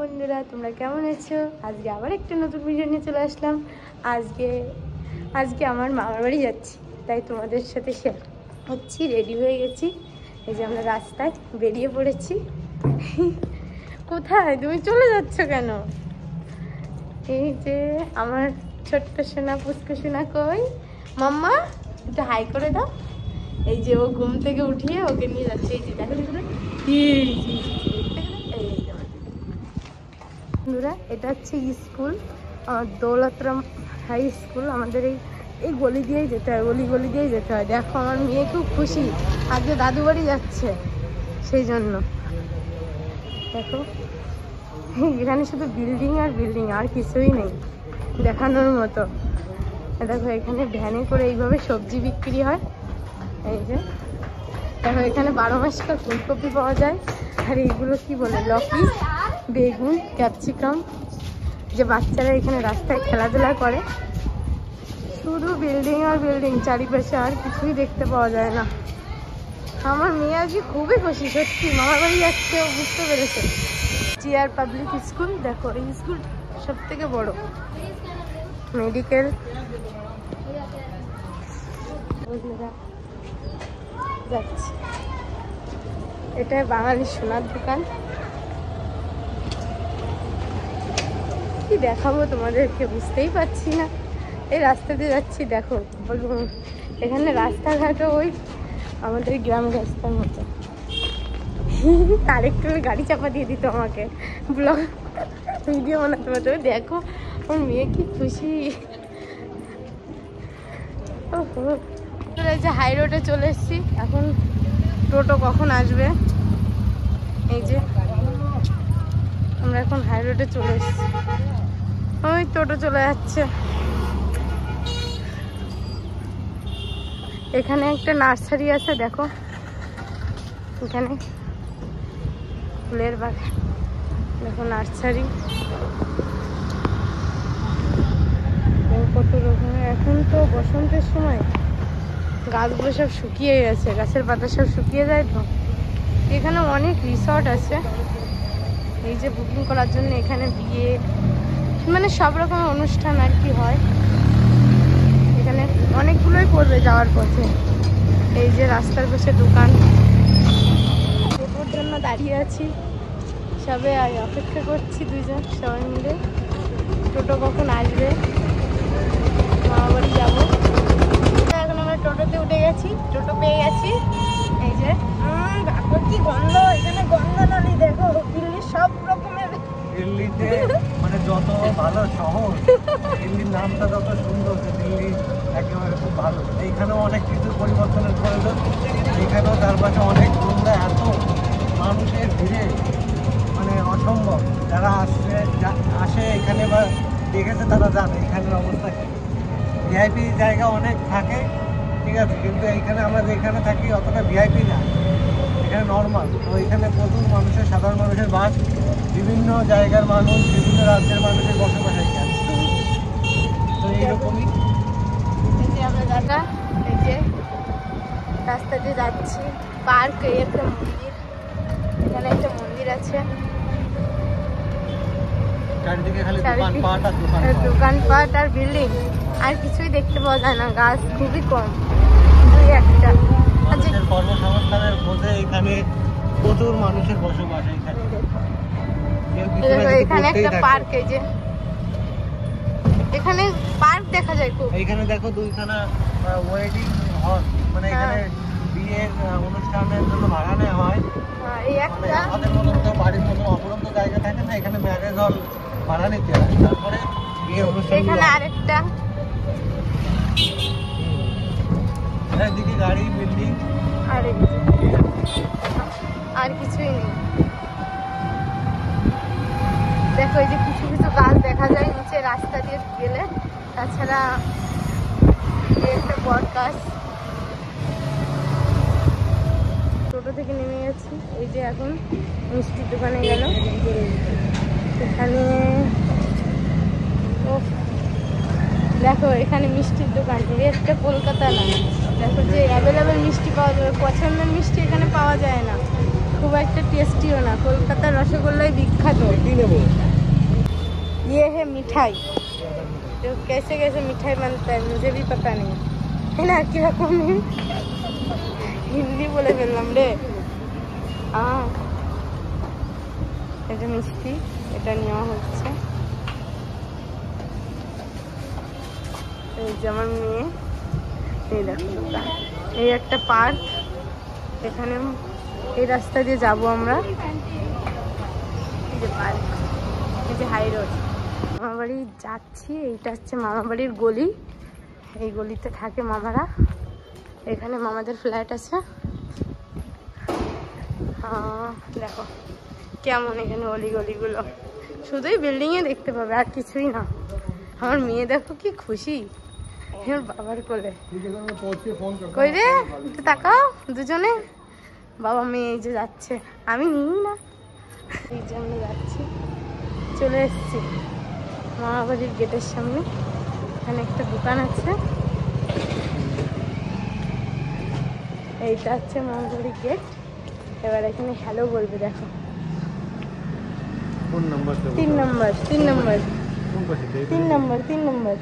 বন্ধুরা তোমরা কেমন আছো? আজকে আবার একটা নতুন ভিডিও নিয়ে চলে আসলাম। আজকে আমার মামার বাড়ি যাচ্ছি, তাই তোমাদের সাথে শেয়ার হচ্ছি। রেডি হয়ে গেছি, এই যে আমরা রাস্তায় বেরিয়ে পড়েছি। কোথায় তুমি চলে যাচ্ছ কেন? এই যে আমার ছোট্ট সোনা, পুষ্কু সোনা, কই মাম্মা একটু হাই করে দাও। এই যে ও ঘুম থেকে উঠিয়ে ওকে নিয়ে যাচ্ছে। এই যে দেখো বন্ধুরা, এটা হচ্ছে স্কুল, দৌলতরাম হাই স্কুল। আমাদের এই গলি দিয়েই যেতে হয়, গলি দিয়েই যেতে হয়। দেখো আমার মেয়ে খুব খুশি, আজকে দাদু বাড়ি যাচ্ছে, সেই জন্য। দেখো এখানে শুধু বিল্ডিং আর বিল্ডিং, আর কিছুই নেই দেখানোর মতো। দেখো এখানে ভ্যানে করে এইভাবে সবজি বিক্রি হয়। এই যে দেখো এখানে 12 মাসকার ফুলকপি পাওয়া যায়। আর এইগুলো কি বলে, লকি, বেগুন, ক্যাপসিকাম। যে বাচ্চারা এখানে রাস্তায় খেলাধুলা করে। শুধু বিল্ডিং আর বিল্ডিং চারিপাশে, আর কিছুই দেখতে পাওয়া যায় না। আমার মেয়ে আজকে খুবই খুশি, সত্যি মামার বাড়ি যাচ্ছে, ও বুঝতে পেরেছে। জিআর পাবলিক স্কুল, দেখো এই স্কুল সব থেকে বড়। মেডিকেল, যাচ্ছি। এটা বাঙালি সোনার দোকান। কি দেখাবো তোমাদেরকে, বুঝতেই পারছি না। এই রাস্তাতে যাচ্ছি, দেখো এখানে রাস্তাঘাটও ওই আমাদের গ্রাম রাস্তার মতো। আরেকটু গাড়ি চাপা দিয়ে দিত আমাকে, ব্লগ ভিডিও বানাতে পারতো। দেখো আমার মেয়ে কি খুশি। এই যে হাই রোডে চলে এসেছি, এখন টোটো কখন আসবে। এই যে আমরা এখন হাই রোডে চলে এসেছি, ওই টোটো চলে যাচ্ছে। এখানে একটা নার্সারি আছে, দেখো এখানে ফুলের বাগান, দেখো নার্সারি কত রকমের। এখন তো বসন্তের সময়, গাছগুলো সব শুকিয়ে গেছে, গাছের পাতা সব শুকিয়ে যায়। তো এখানে অনেক রিসর্ট আছে, এই যে বুকিং করার জন্য। এখানে বিয়ে মানে সব রকমের অনুষ্ঠান আর কি হয়। এখানে অনেকগুলোই পড়বে যাওয়ার পথে। এই যে রাস্তার পাশে দোকান, টোটোর জন্য দাঁড়িয়ে আছি, সবে অপেক্ষা করছি দুইজন সবাই মিলে। টোটো কখন আসবে, মামা বাড়ি যাবো। এখন আমরা টোটোতে উঠে গেছি, টোটো পেয়ে গেছি। এই যে কি গন্ধ, এখানে গন্ধ নলি। দেখো দিল্লির সব রকমের, দিল্লিতে মানে যত ভালো শহর, দিল্লির নামটা যত সুন্দর, দিল্লি একেবারে খুব ভালো। এইখানেও অনেক কিছু পরিবর্তনের প্রয়োজন। এইখানেও তার পাশে অনেক গুন্ডা, এত মানুষের ভিড়ে মানে অসম্ভব। যারা আসে এখানে বা দেখেছে তারা জানে এখানের অবস্থা কি। ভিআইপি জায়গা অনেক থাকে, ঠিক আছে, কিন্তু এইখানে আমরা যেখানে থাকি অতটা ভিআইপি না, এখানে নর্মাল। তো এখানে প্রচুর মানুষের, সাধারণ মানুষের বাস, বিভিন্ন জায়গার মানুষ, বিভিন্ন রাজ্যের মানুষের বসবাস এখানে। তো এইরকমই আমরা দাদা, এই যে রাস্তা দিয়ে যাচ্ছি, পার্ক, এই একটা মন্দির, এখানে একটা মন্দির আছে। চারিদিকে খালি দোকানপাট আর বিল্ডিং, আর কিছুই দেখতে পাওয়া যায় না। গাছ খুবই কম, দুই একটা। মানুষের কর্মসংস্থানের খোঁজে এখানে প্রচুর মানুষের বসবাস। এখানে একটা পার্ক, এই যে এখানে পার্ক দেখা যায় খুব। এইখানে দেখো দুইখানা ওয়েডিং হল, মানে এখানে বিয়ের অনুষ্ঠানের জন্য ভাড়া নেওয়া হয়। এই একটা আমাদের মতো তো বাড়ির মতো অপরন্ত জায়গা থাকে না, এখানে ম্যারেজ হল ভাড়া নিতে হয়, তারপরে বিয়ে অনুষ্ঠান। এখানে আরেকটা, এদিকে গাড়ি, বিল্ডিং, আর কিছুই নেই। দেখো এই যে কিছু কিছু গাছ দেখা যায় নিচে রাস্তা দিয়ে গেলে, তাছাড়া একটা বট গাছ। টোটো থেকে নেমে গেছি, এই যে এখন মিষ্টির দোকানে গেল। এখানে দেখো এখানে মিষ্টির দোকান, এটা কলকাতা না। দেখো যে অ্যাভেলেবেল মিষ্টি পাওয়া যাবে, পছন্দের মিষ্টি এখানে পাওয়া যায় না। খুব একটা টেস্টিও না। কলকাতার রসগোল্লাই বিখ্যাত। কি নেবো? ये है मिठाई, तो कैसे कैसे मिठाई बनता है मुझे भी पता नहीं है ना। কিরকম হিন্দি বলে ফেললাম রে। এটা মিষ্টি, এটা নেওয়া হচ্ছে। এই যে আমার মেয়ে, এই দেখো দোকান, এই একটা পার্ক, এখানে এই রাস্তা দিয়ে যাব আমরা। এই যে পার্ক, এই যে হাই রোড। মামা বাড়ি যাচ্ছি, এইটা হচ্ছে মামা বাড়ির গলি। এই গলিতে থাকে মামারা, এখানে মামাদের ফ্ল্যাট আছে। দেখো কেমন এখানে অলি গলিগুলো, শুধুই বিল্ডিংয়ে দেখতে পাবে আর কিছুই না। আমার মেয়ে দেখো কি খুশি ওর বাবার কোলে। কই রে, একটু তাকাও দুজনে, বাবা মেয়ে এই যে যাচ্ছে, আমি নিই না, এই জন্য যাচ্ছি। চলে এসছি মামা বাড়ির গেটের সামনে, এখানে একটা দোকান আছে। এইটা হচ্ছে মামা বাড়ির গেট। এবার এখানে হ্যালো বলবে, দেখো কোন নাম্বার? 3 নম্বর 3 নম্বর কোন পাশে? 3 নম্বর 3 নম্বর।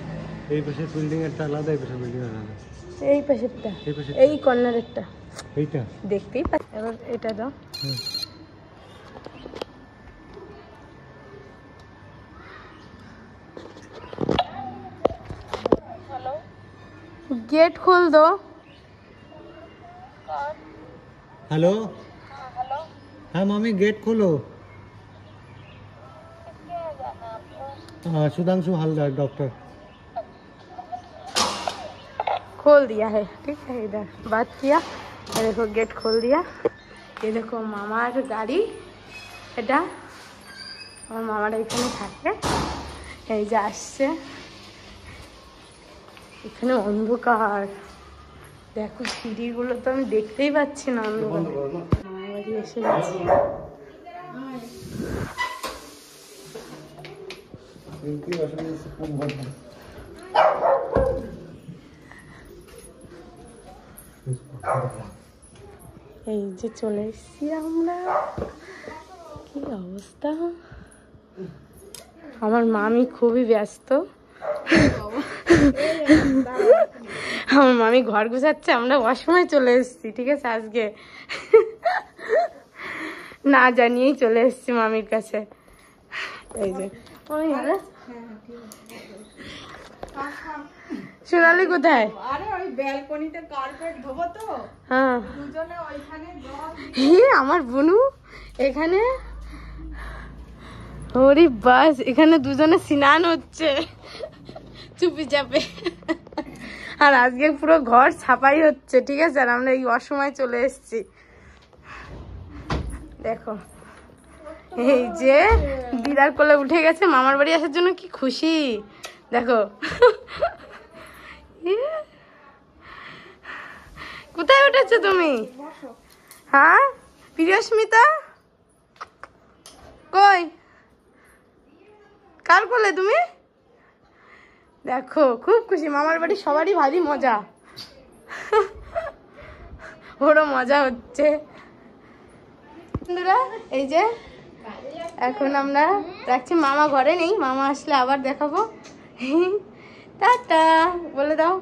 এই পাশে বিল্ডিং এরটা আলাদা, এই পাশে বিল্ডিং আলাদা। এই পাশেরটা, এই পাশে, এই কর্নারেরটা এইটা দেখতেই পাচ্ছি। এবার এটা দাও। गेट खोल दो। हेलो, हाँ मामी गेट खोलो। हाँ सुधांशु हालदार डॉक्टर। खोल दिया है, ठीक है। इधर बात किया, ये देखो गेट खोल दिया। ये देखो मामार गाड़ी, এটা আমার মামারা এখানে থাকে। এই যে আসছে, এখানে অন্ধকার, দেখো সিঁড়িগুলো তো আমি দেখতেই পাচ্ছি না অন্ধকার। মামার বাড়ি এসে গেছি। এই যে চলে এসেছি আমরা, কি অবস্থা। আমার মামি খুবই ব্যস্ত, আমার মামি ঘর গুছাচ্ছে, আমরা অসময় চলে এসেছি, ঠিক আছে। আজকে না জানিয়েই চলে এসেছি মামির কাছে। এই যে সোনালি কোথায়? আরে ওই ব্যালকনিতে কার্পেট ধোবো তো, হ্যাঁ দুজনে ওইখানে আমার বুনু এখানে, ওরে বাস, এখানে দুজনে স্নান হচ্ছে চুপি চাপে। আর আজকে পুরো ঘর ছাপাই হচ্ছে, ঠিক আছে। আর আমরা এই অসময় চলে এসেছি, দেখো। এই যে দিদার কোলে উঠে গেছে, মামার বাড়ি আসার জন্য কি খুশি দেখো। কোথায় উঠেছো তুমি? হ্যাঁ প্রিয়স্মিতা কই? কার কোলে তুমি? দেখো খুব খুশি, মামার বাড়ি সবারই ভারী মজা, ওরও মজা হচ্ছে। বন্ধুরা এই যে এখন আমরা রাখছি, মামা ঘরে নেই, মামা আসলে আবার দেখাবো। টাটা বলে দাও।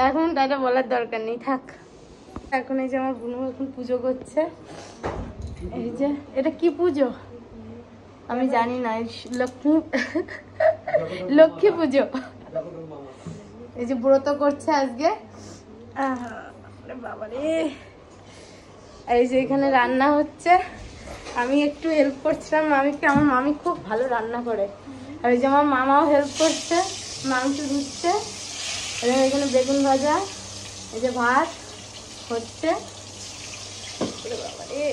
এখন টাটা বলার দরকার নেই, থাক। এখন এই যে আমার বোনু এখন পুজো করছে। এই যে এটা কি পুজো আমি জানি না, লক্ষ্মী পুজো। এই যে ব্রত করছে আজকে। বাবারে, এই যে এখানে রান্না হচ্ছে, আমি একটু হেল্প করছিলাম মামিকে। আমার মামি খুব ভালো রান্না করে। আর এই যে আমার মামাও হেল্প করছে, মাংস ধুচ্ছে। এখানে বেগুন ভাজা, এই যে ভাত হচ্ছে। বাবারে,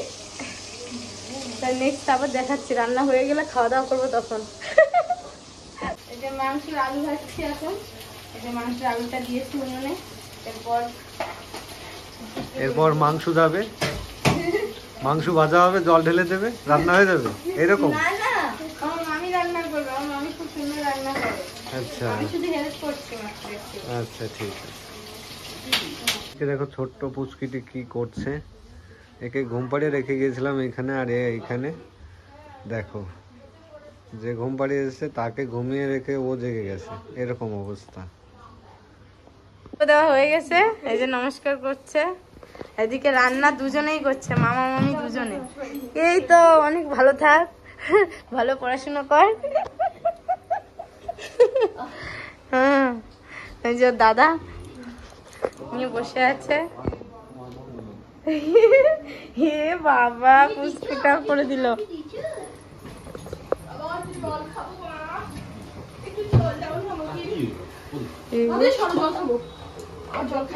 তার নেক্সট আবার দেখাচ্ছি, রান্না হয়ে গেলে খাওয়া দাওয়া করবো তখন। এই যে মাংসের আলু ভাজছি এখন। এই যে মাংসের আলুটা দিয়েছি উনুনে। এরপর মাংস যাবে, মাংস ভাজা হবে, জল ঢেলে দেবে, রান্না হয়ে যাবে এরকম। না না, আমার মামি রান্না করবে, আমার মামি খুব সুন্দর রান্না করে। আচ্ছা আমি শুধু হেল্প করছি মাত্র। আচ্ছা ঠিক আছে। দেখো ছোট্ট পুচকিটি কি করছে, একে ঘুম পাড়িয়ে রেখে গিয়েছিলাম এখানে, আর এইখানে দেখো যে ঘুম পাড়িয়ে এসেছে তাকে ঘুমিয়ে রেখে ও জেগে গেছে, এরকম অবস্থা। দেওয়া হয়ে গেছে, এই যে নমস্কার করছে, এদিকে রান্না দুজনেই করছে, মামা মামি দুজনে। এই তো অনেক ভালো থাক, ভালো পড়াশোনা কর। হ্যাঁ, এই যে দাদা নিয়ে বসে আছে। হে বাবা, পুষ্পিটা করে দিল।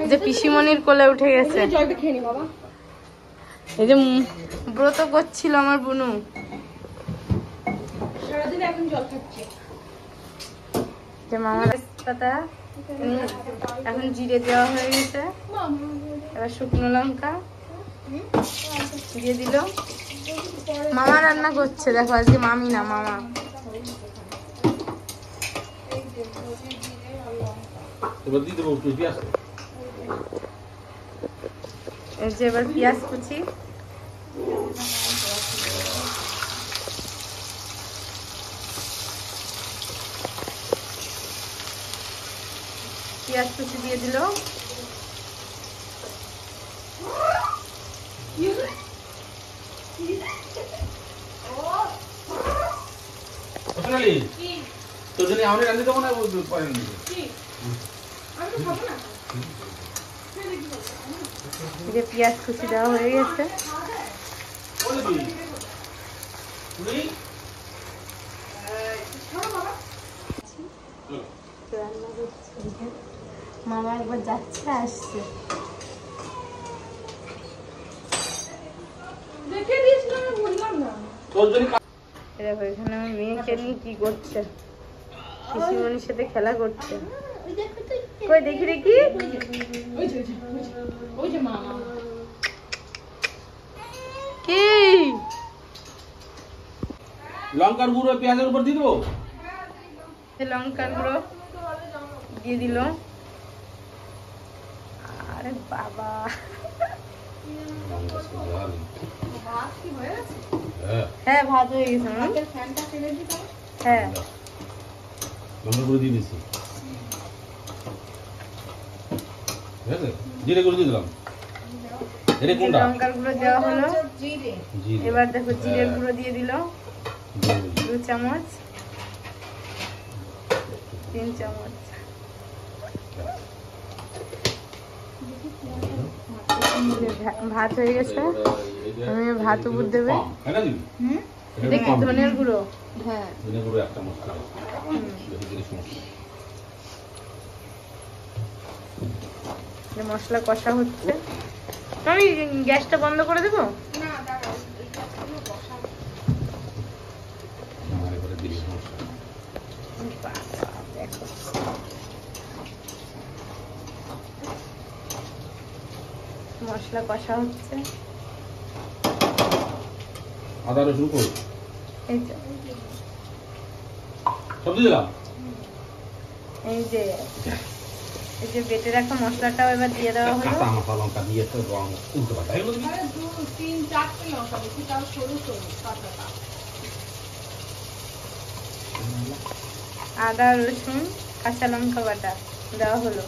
যে পিসিমণির কোলে উঠে গেছে, এই যে ব্রত করছিল আমার বুনু। যে মামার পাতা এখন জিরে দেওয়া হয়ে গেছে, এবার শুকনো লঙ্কা দিয়ে দিল। মামা রান্না করছে, দেখো আজকে মামি না মামা। এই যে এবার পেঁয়াজ কুচি, পেঁয়াজ কুচি দিয়ে দিল। তোর জন্য আমি রান্না দেবো না, পরে যে পেঁয়াজ কুচি দেওয়া হয়ে গেছে। মামা একবার যাচ্ছে আসছে। দেখো এখানে আমার মেয়েকে নিয়ে কি করছে, পিসিমণির সাথে খেলা করছে। কই দেখি দেখি, কি লঙ্কার গুঁড়ো পেঁয়াজের উপর দিয়ে দেবো, লঙ্কার গুঁড়ো দিয়ে দিল। আরে বাবা, হ্যাঁ ভাত হয়ে গেছে। হ্যাঁ লঙ্কার গুঁড়ো দিয়ে দিয়েছি, ঠিক আছে, জিরে গুঁড়ো দিয়ে দিলাম। লঙ্কার গুঁড়ো দেওয়া হলো, এবার দেখো জিরের গুঁড়ো দিয়ে দিল 2 চামচ, 3 চামচ। ভাত হয়ে গেছে, আমি ভাত উপর দেবে। এটা কি ধনের গুঁড়ো? হ্যাঁ, মশলা কষা হচ্ছে। আমি গ্যাসটা বন্ধ করে দেবো। মশলা কষা হচ্ছে, আদা রসুন কই এই যে সব দিয়ে দিলাম। এই যে বেটে রাখা মশলাটাও এবার দিয়ে দেওয়া হলো। কাঁচা মশলা লঙ্কা দিয়ে তো রং উল্টো পাল্টা এগুলো দিবি। 2-3-4টে লঙ্কা দিচ্ছি, তাও সরু সরু পাতলা। আদা রসুন কাঁচা লঙ্কা বাটা দেওয়া হলো।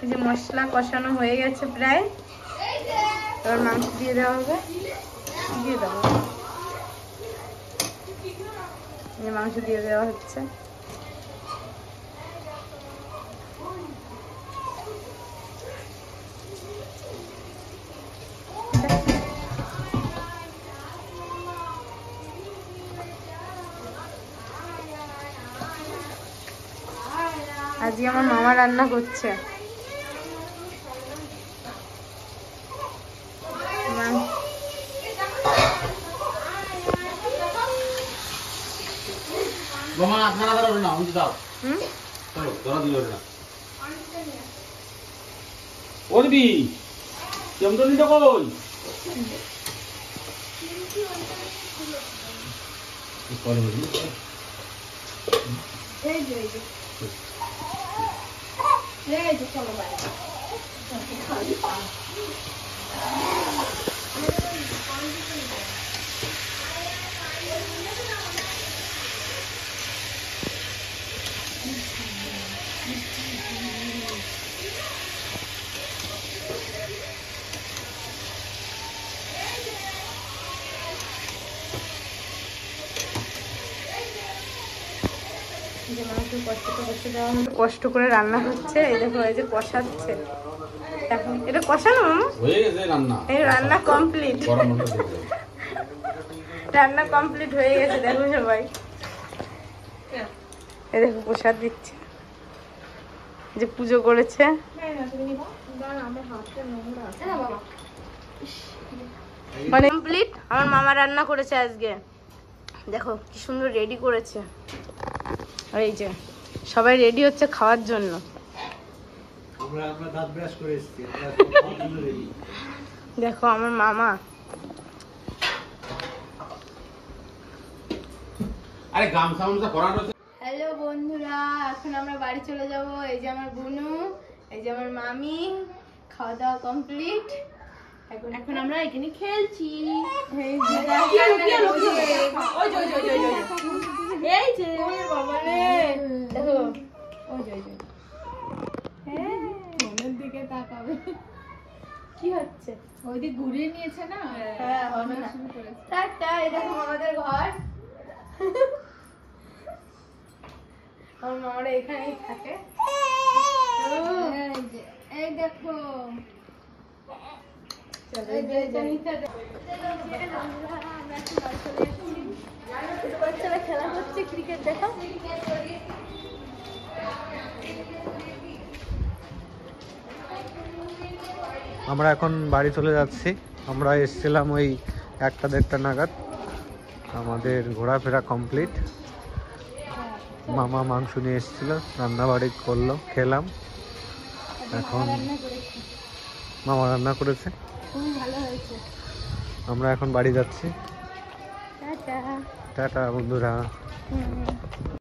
এই যে মশলা কষানো হয়ে গেছে প্রায়, এবার মাংস দিয়ে দেওয়া হবে। দিয়ে দেবো, মাংস দিয়ে দেওয়া হচ্ছে। আজকে আমার মামা রান্না করছে। মামা আপনারা দাও না, উনি দাও। চলো তোরা দিও না। ওরবি চমদনিটা কই? এই যে চলো বাইরে কষ্ট করে রান্না হচ্ছে। এই দেখো এই যে কষাচ্ছে, এখন এটা কষানো হয়ে গেছে রান্না। এই রান্না কমপ্লিট, রান্না কমপ্লিট হয়ে গেছে। দেখো সবাই, এই দেখো প্রসাদ দিচ্ছে, যে পুজো করেছে। মানে কমপ্লিট। আমার মামা রান্না করেছে আজকে, দেখো কি সুন্দর রেডি করেছে। আর এই যে সবাই রেডি হচ্ছে খাওয়ার জন্য। আমরা দাঁত ব্রাশ করে এসেছি, দেখো আমার মামা। আরে গামছা গামছা পরানো আছে। হ্যালো বন্ধুরা, এখন আমরা বাড়ি চলে যাব। এই যে আমার বুনু, এই যে আমার মামি, খাওয়া দাওয়া কমপ্লিট। এখন আমরা এখানে খেলছি। এই যে বাবা রে, দেখো ফোনের দিকে তাকাবে, কি হচ্ছে। ওই দিক ঘুরিয়ে নিয়েছে না। হ্যাঁ হবে না। টাটা। এই দেখো আমাদের ঘর। আমার মামারা এখানেই থাকে। এই দেখো বাচ্চারা খেলা করছে, ক্রিকেট দেখো। আমরা এখন বাড়ি চলে যাচ্ছি। আমরা এসেছিলাম ওই 1টা-1.5টা নাগাদ। আমাদের ঘোরাফেরা কমপ্লিট। মামা মাংস নিয়ে এসেছিল, রান্নাবাড়ি করলো, খেলাম। এখন মামা রান্না করেছে, খুবই ভালো হয়েছে। আমরা এখন বাড়ি যাচ্ছি। টাটা। টাটা বন্ধুরা।